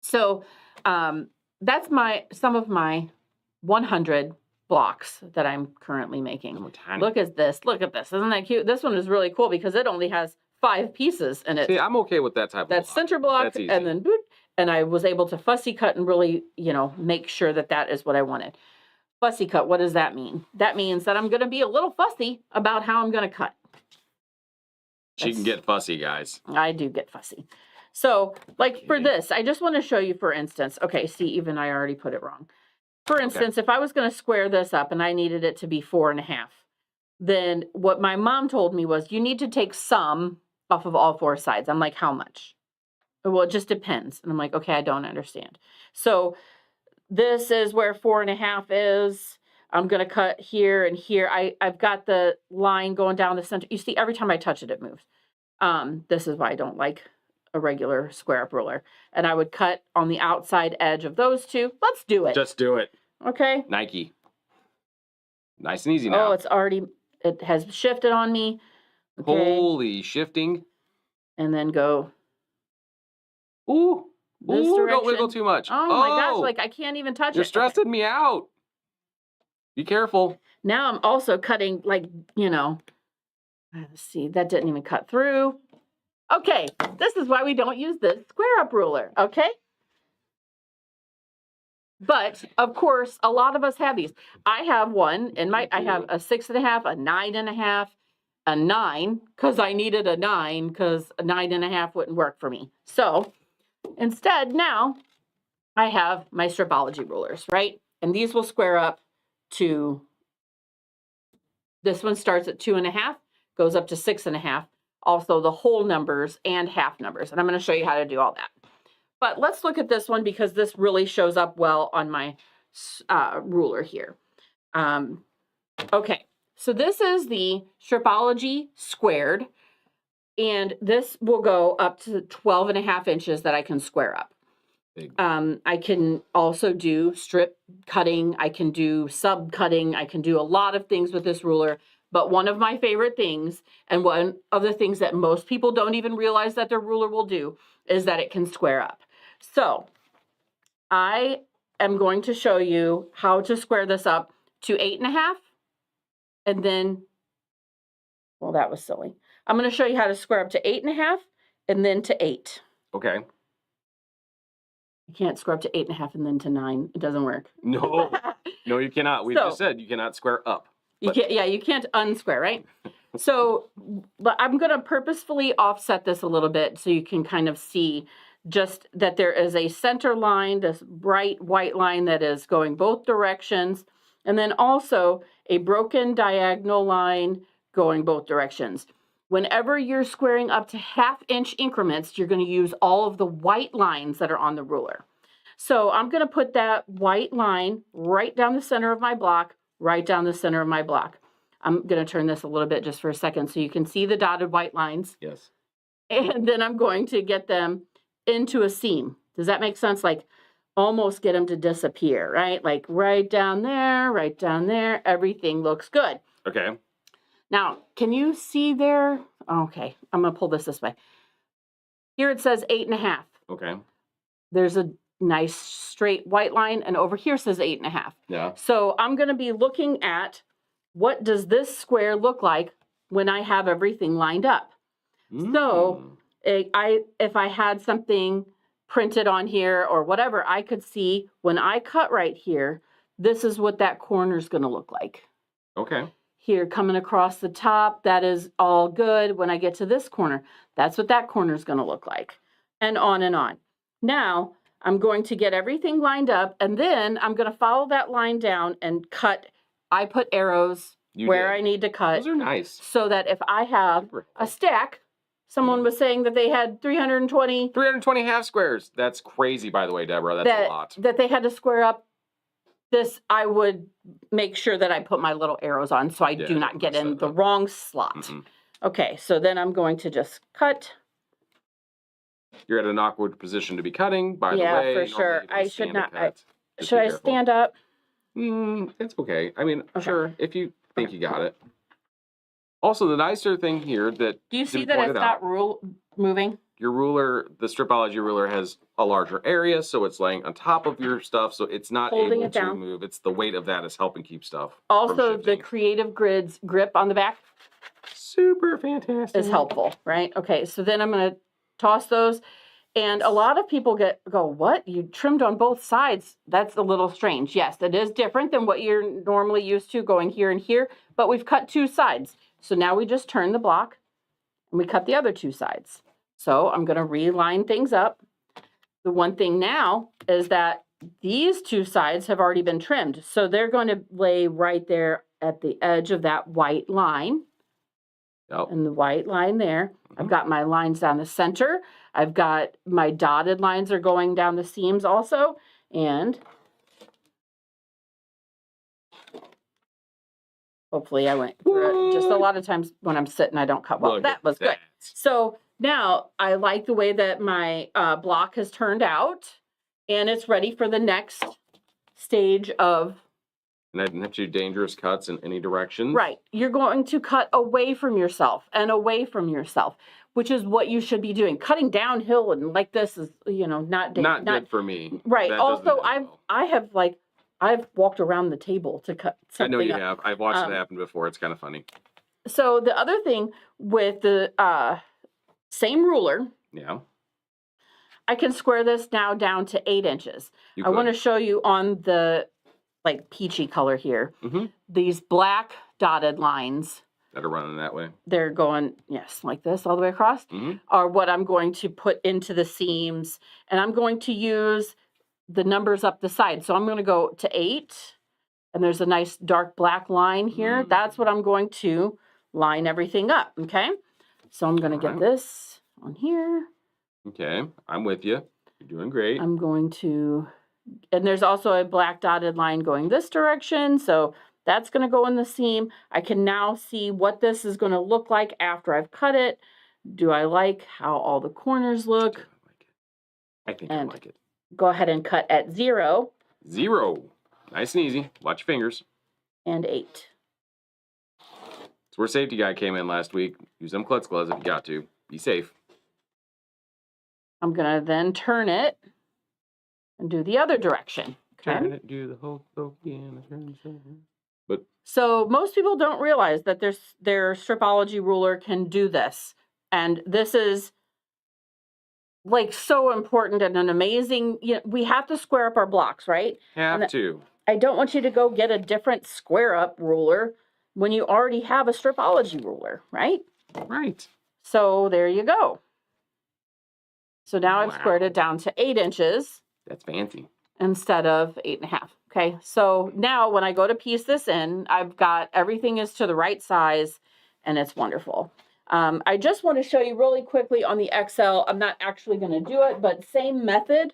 So that's some of my 100 blocks that I'm currently making. Look at this. Look at this. Isn't that cute? This one is really cool because it only has 5 pieces in it. See, I'm okay with that type of block. That's center block, and then boop, and I was able to fussy cut and really, you know, make sure that that is what I wanted. Fussy cut, what does that mean? That means that I'm going to be a little fussy about how I'm going to cut. She can get fussy, guys. I do get fussy. So, like for this, I just want to show you, for instance, okay, see, even I already put it wrong. For instance, if I was going to square this up and I needed it to be 4.5, then what my mom told me was, you need to take some off of all 4 sides. I'm like, how much? Well, it just depends. And I'm like, okay, I don't understand. So this is where 4.5 is. I'm going to cut here and here. I've got the line going down the center. You see, every time I touch it, it moves. This is why I don't like a regular square up ruler. And I would cut on the outside edge of those 2. Let's do it. Just do it. Okay. Nike. Nice and easy now. Oh, it has shifted on me. Okay. Holy shifting. And then go. Ooh. This Ooh, direction. don't wiggle too much. Oh my gosh, like I can't even touch it. You're stressing me out. Be careful. Now I'm also cutting, like, you know, let's see, that didn't even cut through. Okay, this is why we don't use this square up ruler, okay? But of course, a lot of us have these. I have one in my, I have a 6.5, a 9.5, a 9, because I needed a 9, because a 9.5 wouldn't work for me. So instead, now I have my stripology rulers, right? And these will square up to, this one starts at 2.5, goes up to 6.5. Also the whole numbers and half numbers. And I'm going to show you how to do all that. But let's look at this one because this really shows up well on my ruler here. Okay, so this is the stripology squared. And this will go up to 12.5 inches that I can square up. I can also do strip cutting. I can do sub cutting. I can do a lot of things with this ruler. But one of my favorite things, and one of the things that most people don't even realize that their ruler will do, is that it can square up. So I am going to show you how to square this up to 8.5. And then, well, that was silly. I'm going to show you how to square up to 8.5 and then to 8. Okay. You can't square up to 8.5 and then to 9. It doesn't work. No, no, you cannot. We just said you cannot square up. You can't, yeah, you can't unsquare, right? So, but I'm going to purposefully offset this a little bit so you can kind of see just that there is a center line, this bright white line that is going both directions, and then also a broken diagonal line going both directions. Whenever you're squaring up to 1/2 inch increments, you're going to use all of the white lines that are on the ruler. So I'm going to put that white line right down the center of my block, right down the center of my block. I'm going to turn this a little bit just for a second so you can see the dotted white lines. Yes. And then I'm going to get them into a seam. Does that make sense? Like almost get them to disappear, right? Like right down there, everything looks good. Okay. Now, can you see there? Okay, I'm going to pull this way. Here it says 8.5. Okay. There's a nice straight white line, and over here says 8.5. Yeah. So I'm going to be looking at what does this square look like when I have everything lined up. So if I had something printed on here or whatever, I could see when I cut right here, this is what that corner is going to look like. Okay. Here, coming across the top, that is all good. When I get to this corner, that's what that corner is going to look like. And on and on. Now, I'm going to get everything lined up, and then I'm going to follow that line down and cut. I put arrows where I need to cut. Those are nice. So that if I have a stack, someone was saying that they had 320. 320 half squares. That's crazy, by the way, Deborah. That's a lot. That they had to square up. This, I would make sure that I put my little arrows on so I do not get in the wrong slot. Okay, so then I'm going to just cut. You're at an awkward position to be cutting, by the way. Yeah, for sure. I should not. Should I stand up? It's okay. I mean, sure, if you think you got it. Also, the nicer thing here that do you see that it's not moving? Your ruler, the Stripology ruler, has a larger area, so it's laying on top of your stuff, so it's not able to move. It's the weight of that is helping keep stuff. Also, the Creative Grids grip on the back, super fantastic, is helpful, right? Okay, so then I'm going to toss those, and a lot of people go, what? You trimmed on both sides? That's a little strange. Yes, that is different than what you're normally used to going here and here, but we've cut two sides. So now we just turn the block, and we cut the other two sides. So I'm going to reline things up. The one thing now is that these two sides have already been trimmed. So they're going to lay right there at the edge of that white line. Yep. And the white line there. I've got my lines down the center. I've got my dotted lines are going down the seams also. And hopefully I went through it. Just a lot of times when I'm sitting, I don't cut well. That was good. So now I like the way that my block has turned out, and it's ready for the next stage of. And I didn't have to do dangerous cuts in any direction. Right. You're going to cut away from yourself and away from yourself, which is what you should be doing. Cutting downhill and like this is, not good for me. Right. Also, I've walked around the table to cut something. I know you have. I've watched it happen before. It's kind of funny. So the other thing with the same ruler, I can square this now down to 8 inches. I want to show you on the peachy color here. These black dotted lines that are running that way. They're going, like this all the way across, are what I'm going to put into the seams. And I'm going to use the numbers up the side. So I'm going to go to 8, and there's a nice dark black line here. That's what I'm going to line everything up, okay? So I'm going to get this on here. Okay, I'm with you. You're doing great. I'm going to, and there's also a black dotted line going this direction, so that's going to go in the seam. I can now see what this is going to look like after I've cut it. Do I like how all the corners look? I think I like it. Go ahead and cut at 0. 0. Nice and easy. Watch your fingers. And 8. It's where Safety Guy came in last week. Use them klutz gloves if you got to. Be safe. I'm going to then turn it and do the other direction. Okay? Turn it, do the whole again. But so most people don't realize that their Stripology ruler can do this. And this is so important and an amazing, we have to square up our blocks, right? Have to. I don't want you to go get a different square up ruler when you already have a Stripology ruler, right? Right. So there you go. So now I've squared it down to 8 inches. That's fancy. Instead of 8.5. Okay. So now when I go to piece this in, I've got everything is to the right size, and it's wonderful. I just want to show you really quickly on the XL. I'm not actually going to do it, but same method.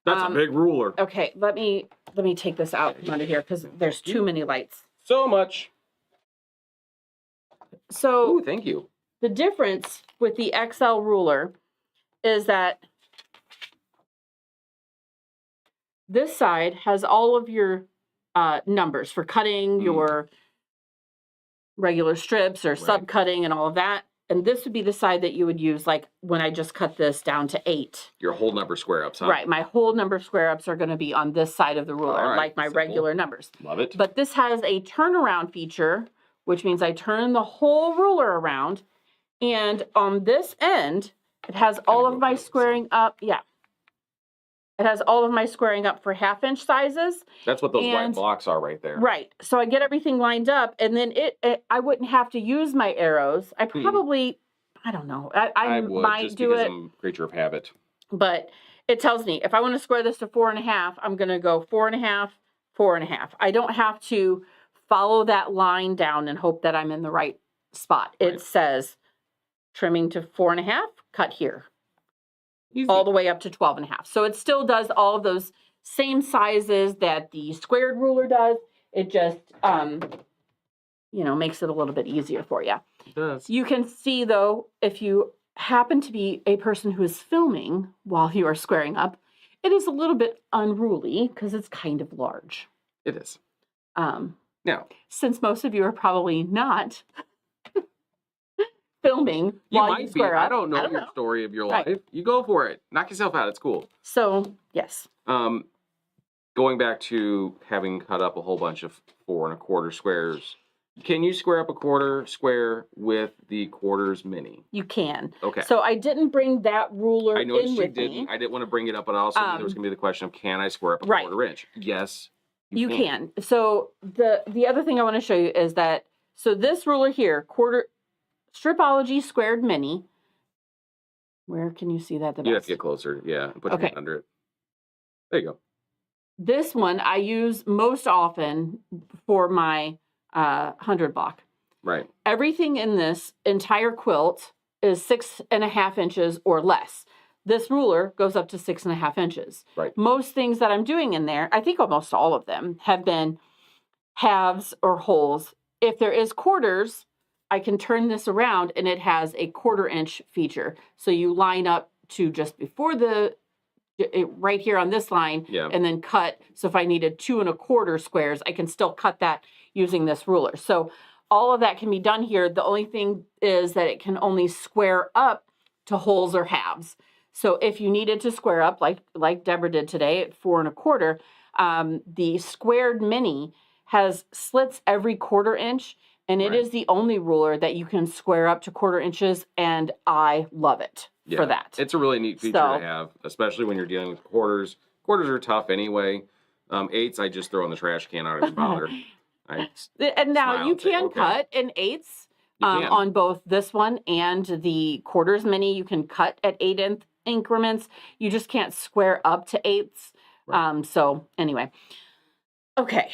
That's a big ruler. Okay, let me take this out from under here because there's too many lights. So much. So ooh, thank you. The difference with the XL ruler is that this side has all of your numbers for cutting your regular strips or sub-cutting and all of that. And this would be the side that you would use when I just cut this down to 8. Your whole number square ups, huh? Right. My whole number square ups are going to be on this side of the ruler, like my regular numbers. Love it. But this has a turnaround feature, which means I turn the whole ruler around And on this end, it has all of my squaring up. Yeah. It has all of my squaring up for 1/2-inch sizes. That's what those white blocks are right there. Right. So I get everything lined up, and then I wouldn't have to use my arrows. I probably, I don't know. I would, might just do because it. I'm a creature of habit. But it tells me if I want to square this to 4.5, I'm going to go 4.5, 4.5. I don't have to follow that line down and hope that I'm in the right spot. Right. It says trimming to 4.5, cut here. Easy. All the way up to 12.5. So it still does all of those same sizes that the squared ruler does. It just, makes it a little bit easier for you. It does. You can see, though, if you happen to be a person who is filming while you are squaring up, it is a little bit unruly because it's kind of large. It is. Now, since most of you are probably not filming you while might you square be. up. I don't know your story of your life. You go for it. Knock yourself out. It's cool. So, yes. Going back to having cut up a whole bunch of 4 1/4 squares, can you square up a quarter square with the quarters mini? You can. Okay. So I didn't bring that ruler I in noticed you with didn't. me. I didn't want to bring it up, but I also knew there was going to be the question of, can I square up a Right. 1/4 inch? Yes, you can. So the other thing I want to show you is that, so this ruler here, Stripology Squared Mini. Where can you see that the best? You have to get closer. Yeah. Put your hand under it. There you go. This one I use most often for my 100 block. Right. Everything in this entire quilt is 6.5 inches or less. This ruler goes up to 6.5 inches. Right. Most things that I'm doing in there, I think almost all of them, have been halves or wholes. If there is quarters, I can turn this around and it has a 1/4 inch feature. So you line up to just before right here on this line, and then cut. So if I needed 2 1/4 squares, I can still cut that using this ruler. So all of that can be done here. The only thing is that it can only square up to wholes or halves. So if you needed to square up, like Deborah did today at 4 1/4, the squared mini has slits every 1/4 inch, and it is the only ruler that you can square up to 1/4 inches, and I love it for that. It's a really neat feature to have, especially when you're dealing with quarters. Quarters are tough anyway. 8s, I just throw in the trash can. I don't even bother. And now you can cut in 8s on both this one and the quarters mini. You can cut at 8 increments. You just can't square up to 8s. Right. So anyway, okay.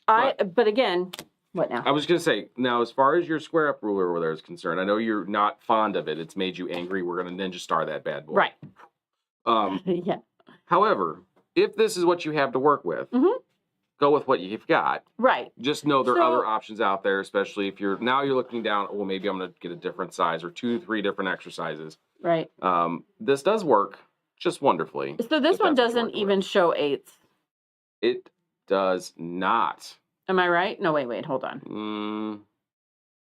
But again, what now? I was going to say, now as far as your square up ruler over there is concerned, I know you're not fond of it. It's made you angry. We're going to Ninja Star that bad boy. Right. Yeah. However, if this is what you have to work with, go with what you've got. Right. Just know there are other options out there, especially if you're looking down, well, maybe I'm going to get a different size or 2, 3 different exercises. Right. This does work just wonderfully. So this one doesn't even show 8s. It does not. Am I right? No, wait, hold on.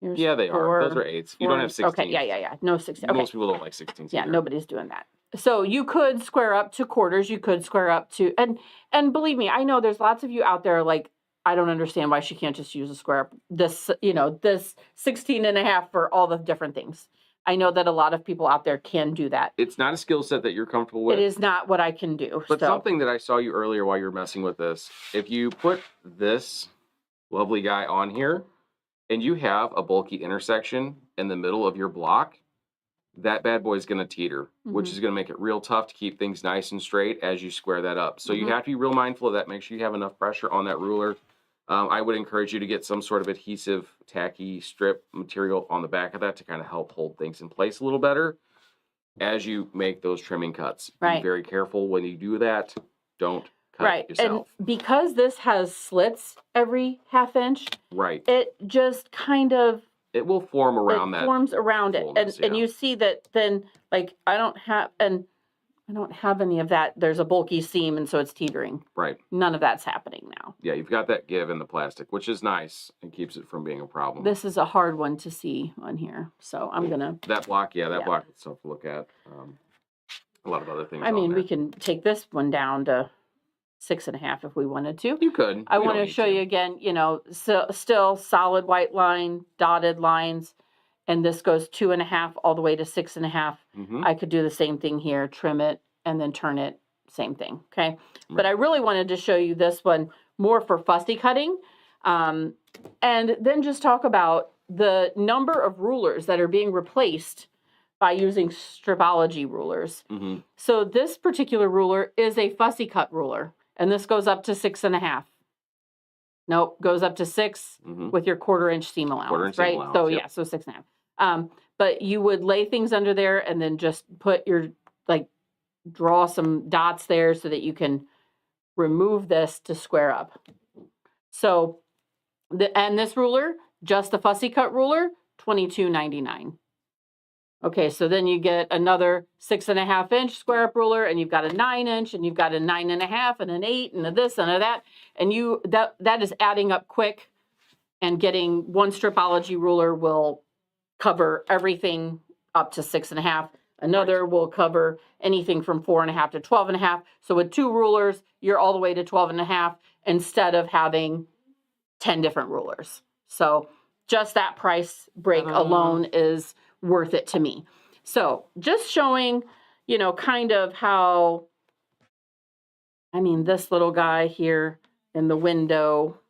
Yeah, they are. Those are 8s. You don't have 16s. Okay, yeah. No 16. Okay. Most people don't like 16s. Yeah, either. nobody's doing that. So you could square up to quarters. You could square up to, and believe me, I know there's lots of you out there like, I don't understand why she can't just use a square up. This 16.5 for all the different things. I know that a lot of people out there can do that. It's not a skill set that you're comfortable with. It is not what I can do. But something that I saw you earlier while you were messing with this, if you put this lovely guy on here and you have a bulky intersection in the middle of your block, that bad boy is going to teeter, which is going to make it real tough to keep things nice and straight as you square that up. So you have to be real mindful of that. Make sure you have enough pressure on that ruler. I would encourage you to get some sort of adhesive, tacky strip material on the back of that to kind of help hold things in place a little better as you make those trimming cuts. Right. Be very careful when you do that. Don't cut yourself. And because this has slits every 1/2 inch, it just kind of... It will form around that. It forms around it. And you see that then, like, I don't have any of that. There's a bulky seam, and so it's teetering. Right. None of that's happening now. Yeah, you've got that give in the plastic, which is nice and keeps it from being a problem. This is a hard one to see on here, so I'm gonna... That block, block itself to look at. A lot of other things. I mean, we can take this one down to 6.5 if we wanted to. You could. I want to show you again, still solid white line, dotted lines. and this goes 2.5 all the way to 6.5. I could do the same thing here, trim it and then turn it, same thing, okay? Right. But I really wanted to show you this one more for fussy cutting, and then just talk about the number of rulers that are being replaced by using stripology rulers. So this particular ruler is a fussy cut ruler, and this goes up to 6.5. Nope, goes up to 6 with your 1/4 inch seam allowance, right? So yeah, so 6.5. But you would lay things under there and then just put your, like, draw some dots there so that you can remove this to square up. So, and this ruler, just the fussy cut ruler, $22.99. Okay, so then you get another 6.5 inch square up ruler, and you've got a 9 inch, and you've got a 9.5, and an 8, and a this and a that, and that is adding up quick. And getting one stripology ruler will cover everything up to 6.5. Another will cover anything from 4.5 to 12.5. So with 2 rulers, you're all the way to 12.5 instead of having 10 different rulers. So just that price break alone is worth it to me. So just showing, you know, kind of how, I mean, this little guy here in the window,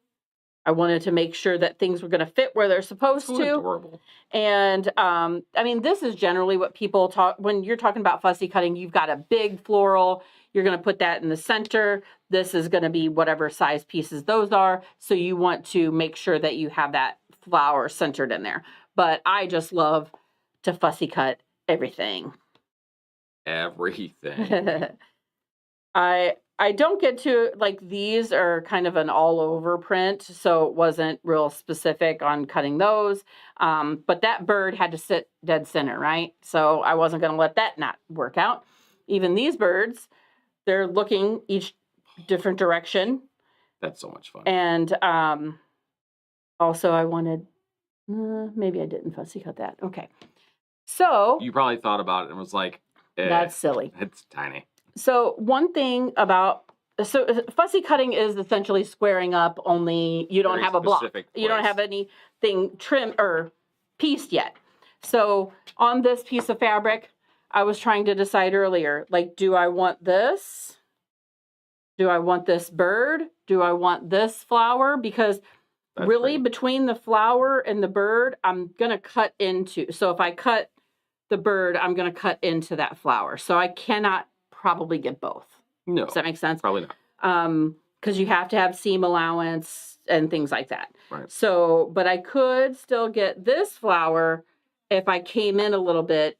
I wanted to make sure that things were going to fit where they're supposed to. Adorable. And I mean, this is generally what people talk when you're talking about fussy cutting. You've got a big floral. You're going to put that in the center. This is going to be whatever size pieces those are. So you want to make sure that you have that flower centered in there. But I just love to fussy cut everything. Everything. I don't get to, like, these are kind of an all over print, so it wasn't real specific on cutting those. But that bird had to sit dead center, right? So I wasn't going to let that not work out. Even these birds, they're looking each different direction. That's so much fun. And also I wanted, maybe I didn't fussy cut that. Okay. So you probably thought about it and was like, that's silly. It's tiny. So one thing about, so fussy cutting is essentially squaring up, only you don't have a block. You don't have anything trimmed or pieced yet. So on this piece of fabric, I was trying to decide earlier, like, do I want this? Do I want this bird? Do I want this flower? Because that's really between the flower and the bird, I'm going to cut into. So if I cut the bird, I'm going to cut into that flower. So I cannot probably get both. No. Does that make sense? Probably not. Because you have to have seam allowance and things like that. Right. So, but I could still get this flower if I came in a little bit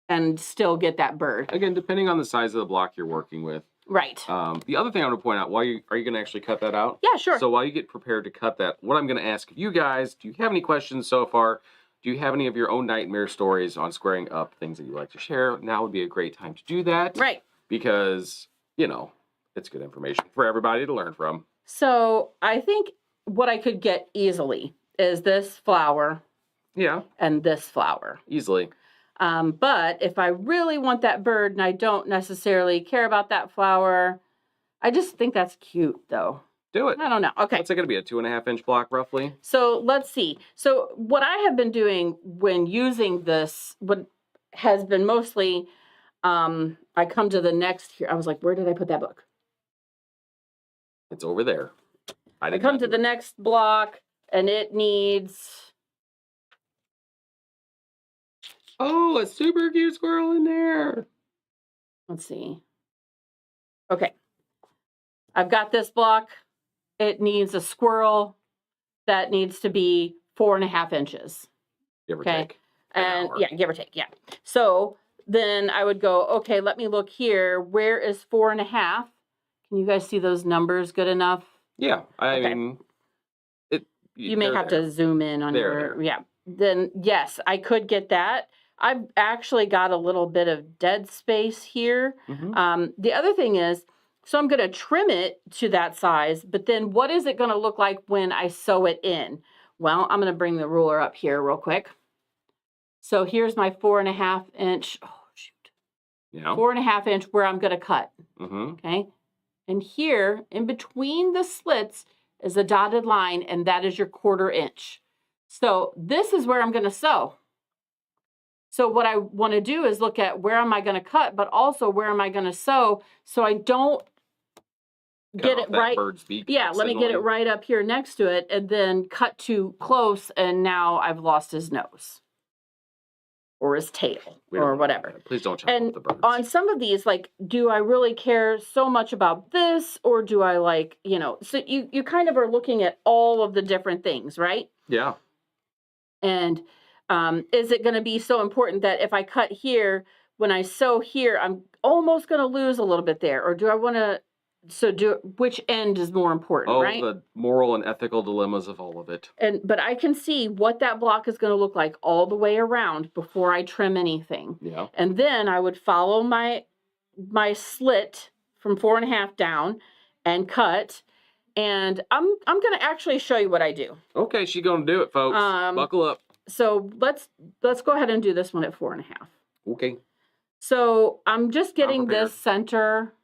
and still get that bird. Again, depending on the size of the block you're working with. Right. The other thing I want to point out, are you going to actually cut that out? Yeah, sure. So while you get prepared to cut that, what I'm going to ask you guys, do you have any questions so far? Do you have any of your own nightmare stories on squaring up, things that you'd like to share? Now would be a great time to do that. Right. Because, you know, it's good information for everybody to learn from. So I think what I could get easily is this flower. Yeah. And this flower. Easily. But if I really want that bird and I don't necessarily care about that flower, I just think that's cute, though. Do it. I don't know. Okay. What's it going to be, a 2.5 inch block, roughly? So let's see. So what I have been doing when using this, what has been mostly, I come to the next here. I was like, where did I put that book? It's over there. I come to the next block, and it needs... Oh, a super cute squirrel in there. Let's see. Okay. I've got this block. It needs a squirrel that needs to be 4.5 inches. Give or take. And yeah, give or take. Yeah. So then I would go, okay, let me look here. Where is 4.5? Can you guys see those numbers good enough? Yeah. I mean, you may have to zoom in on your, yeah. Then yes, I could get that. I've actually got a little bit of dead space here. The other thing is, so I'm going to trim it to that size, but then what is it going to look like when I sew it in? Well, I'm going to bring the ruler up here real quick. So here's my 4.5 inch, oh shoot, 4.5 inch where I'm going to cut. Okay. And here in between the slits is a dotted line, and that is your 1/4 inch. So this is where I'm going to sew. So what I want to do is look at where am I going to cut, but also where am I going to sew so I don't get it right. Yeah, let me get it right up here next to it and then cut too close and now I've lost his nose or his tail or whatever. Please don't chop off the birds. On some of these, like, do I really care so much about this or do I like, so you kind of are looking at all of the different things, right? Yeah. And is it going to be so important that if I cut here, when I sew here, I'm almost going to lose a little bit there? Or do I want to, which end is more important, right? Oh, the moral and ethical dilemmas of all of it. But I can see what that block is going to look like all the way around before I trim anything. Yeah. And then I would follow my slit from 4.5 down and cut. And I'm going to actually show you what I do. Okay, she's going to do it, folks. Buckle up. So let's go ahead and do this one at 4.5. Okay. So I'm just getting this center,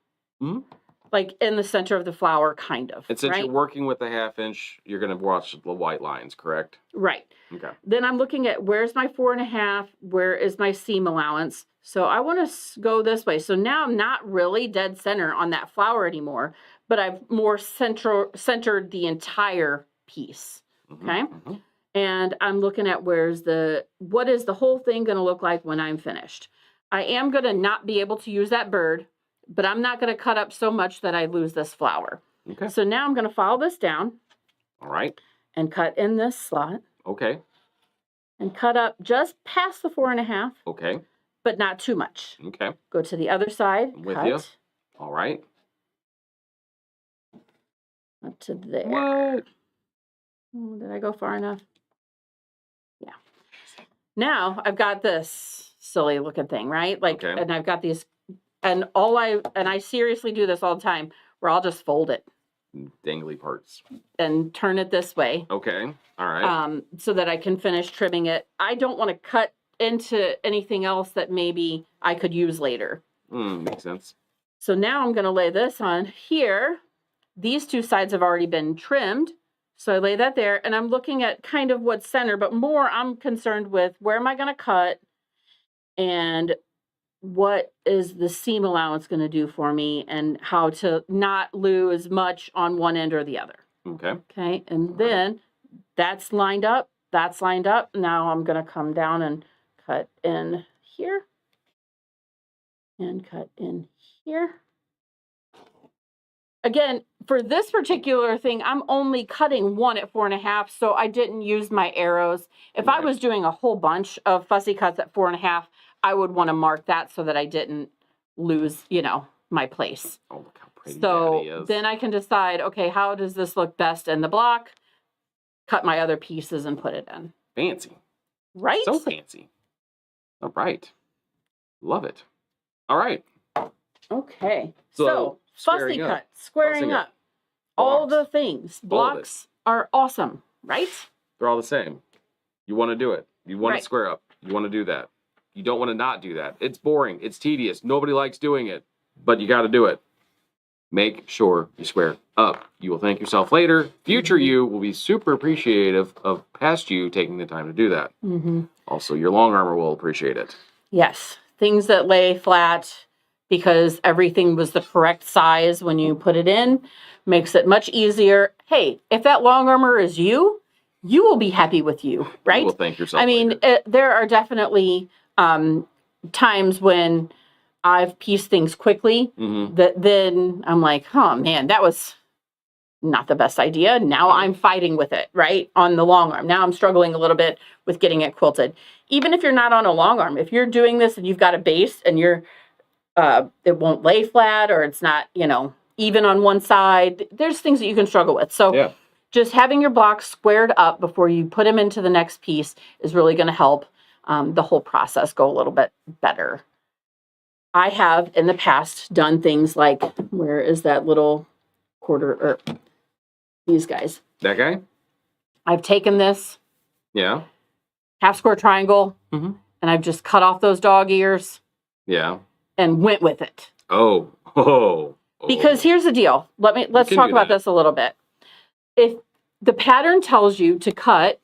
like in the center of the flower, kind of. And since you're working with a 1/2 inch, you're going to watch the white lines, correct? Right. Okay. Then I'm looking at where's my 4.5, where is my seam allowance. So I want to go this way. So now I'm not really dead center on that flower anymore, but I've more centered the entire piece. Okay. Mm-hmm. And I'm looking at what is the whole thing going to look like when I'm finished. I am going to not be able to use that bird, but I'm not going to cut up so much that I lose this flower. Okay. So now I'm going to follow this down. All right. And cut in this slot. Okay. And cut up just past the 4.5. Okay. But not too much. Okay. Go to the other side. I'm with you. All right. Up to there. What? Oh, did I go far enough? Yeah. Now I've got this silly looking thing, right? Like, and I've got these, and I seriously do this all the time where I'll just fold it. Dangly parts. And turn it this way. Okay. All right. So that I can finish trimming it. I don't want to cut into anything else that maybe I could use later. Makes sense. So now I'm going to lay this on here. These two sides have already been trimmed. So I lay that there and I'm looking at kind of what's center, but more I'm concerned with where am I going to cut and what is the seam allowance going to do for me and how to not lose much on one end or the other. Okay. Okay. And then that's lined up. That's lined up. Now I'm going to come down and cut in here and cut in here. Again, for this particular thing, I'm only cutting one at 4.5, so I didn't use my arrows. If I was doing a whole bunch of fussy cuts at 4.5, I would want to mark that so that I didn't lose, my place. Oh, look how pretty so that is. Then I can decide, okay, how does this look best in the block? Cut my other pieces and put it in. Fancy. Right? So fancy. All right. Love it. All right. Okay. So fussy cut, squaring up, all the things. Blocks are awesome, right? They're all the same. You want to do it. You want to square up. You want to do that. You don't want to not do that. It's boring. It's tedious. Nobody likes doing it, but you got to do it. Make sure you square up. You will thank yourself later. Future you will be super appreciative of past you taking the time to do that. Also, your long armor will appreciate it. Yes. Things that lay flat because everything was the correct size when you put it in makes it much easier. Hey, if that long armor is you will be happy with you, right? You will thank yourself. I mean, there are definitely times when I've pieced things quickly that then I'm like, oh man, that was not the best idea. Now I'm fighting with it, right? On the long arm. Now I'm struggling a little bit with getting it quilted. Even if you're not on a long arm, if you're doing this and you've got a base and it won't lay flat or it's not, even on one side, there's things that you can struggle with. So just having your blocks squared up before you put them into the next piece is really going to help the whole process go a little bit better. I have in the past done things like, where is that little quarter, or these guys? That guy? I've taken this half square triangle and I've just cut off those dog ears. Yeah. And went with it. Oh. Because here's the deal. Let's talk about this a little bit. If the pattern tells you to cut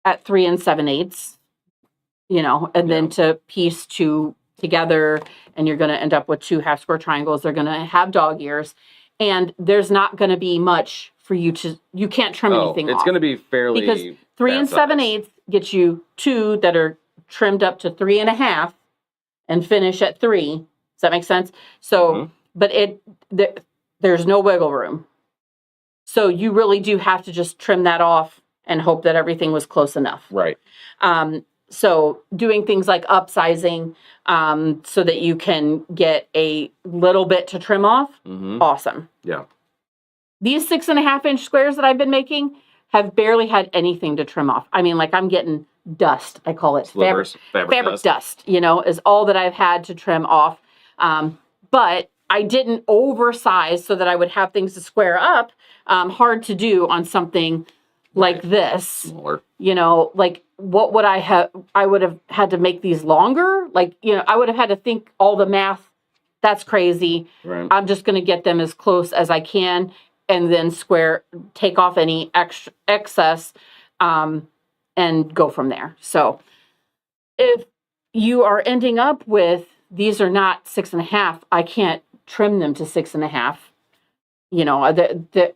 at 3 7/8, you know, and then to piece two together, and you're going to end up with 2 half square triangles. They're going to have dog ears, and there's not going to be much for you to, you can't trim anything it's off. going to be fairly Because 3 and 7/8 gets you 2 that are trimmed up to 3.5 and finish at 3. Does that make sense? So, but there's no wiggle room. So you really do have to just trim that off and hope that everything was close enough. Right. So doing things like upsizing so that you can get a little bit to trim off, awesome. Yeah. These 6.5-inch squares that I've been making have barely had anything to trim off. I mean, like I'm getting dust. I call it fabric dust, you know, is all that I've had to trim off. But I didn't oversize so that I would have things to square up. Hard to do on something like this. Smaller. You know, like what would I have? I would have had to make these longer. Like, you know, I would have had to think all the math. That's crazy. Right. I'm just going to get them as close as I can and then take off any excess, and go from there. So if you are ending up with, these are not 6.5, I can't trim them to 6.5. You know,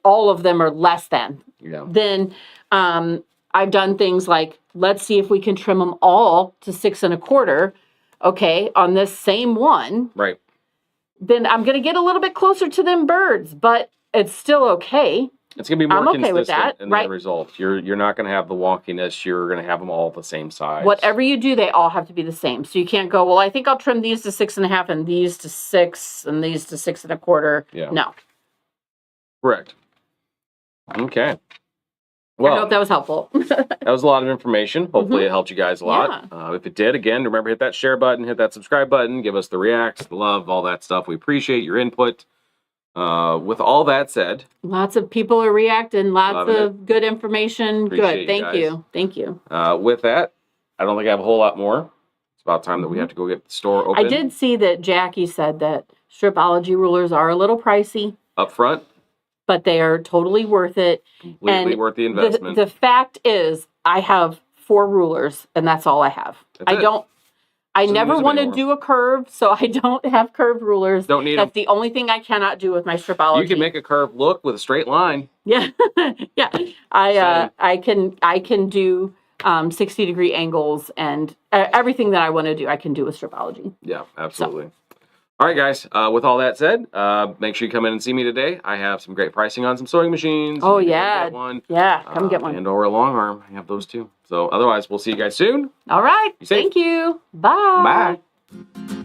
all of them are less than. Yeah. Then I've done things like, let's see if we can trim them all to 6.25. Okay, on this same one. Right. Then I'm going to get a little bit closer to them birds, but it's still okay. It's going to be more consistent with that, in the result. You're not going to have the wonkiness. You're going to have them all the same size. Whatever you do, they all have to be the same. So you can't go, well, I think I'll trim these to 6.5 and these to 6 and these to 6.25. Yeah. No. Correct. Okay. Well, I hope that was helpful. that was a lot of information. Hopefully it helped you guys a lot. If it did, again, remember, hit that share button, hit that subscribe button, give us the reacts, the love, all that stuff. We appreciate your input. With all that said, lots of people are reacting, lots of good information. Appreciate good. Thank you. Thank you. With that, I don't think I have a whole lot more. It's about time that we have to go get the store open. I did see that Jackie said that stripology rulers are a little pricey. Up front. But they are totally worth it. Completely worth the investment. The fact is, I have 4 rulers, and that's all I have. I never want to do a curve, so I don't have curved rulers. Don't need That's the only thing I cannot do with my stripology. You can make a curve look with a straight line. Yeah, yeah. I can do 60-degree angles and everything that I want to do. I can do with stripology. Yeah, absolutely. So. All right, guys. With all that said, make sure you come in and see me today. I have some great pricing on some sewing machines. Oh, yeah. Get one. Yeah, come get one. And or a long arm. I have those too. So otherwise, we'll see you guys soon. All right. Thank you. Bye. Bye.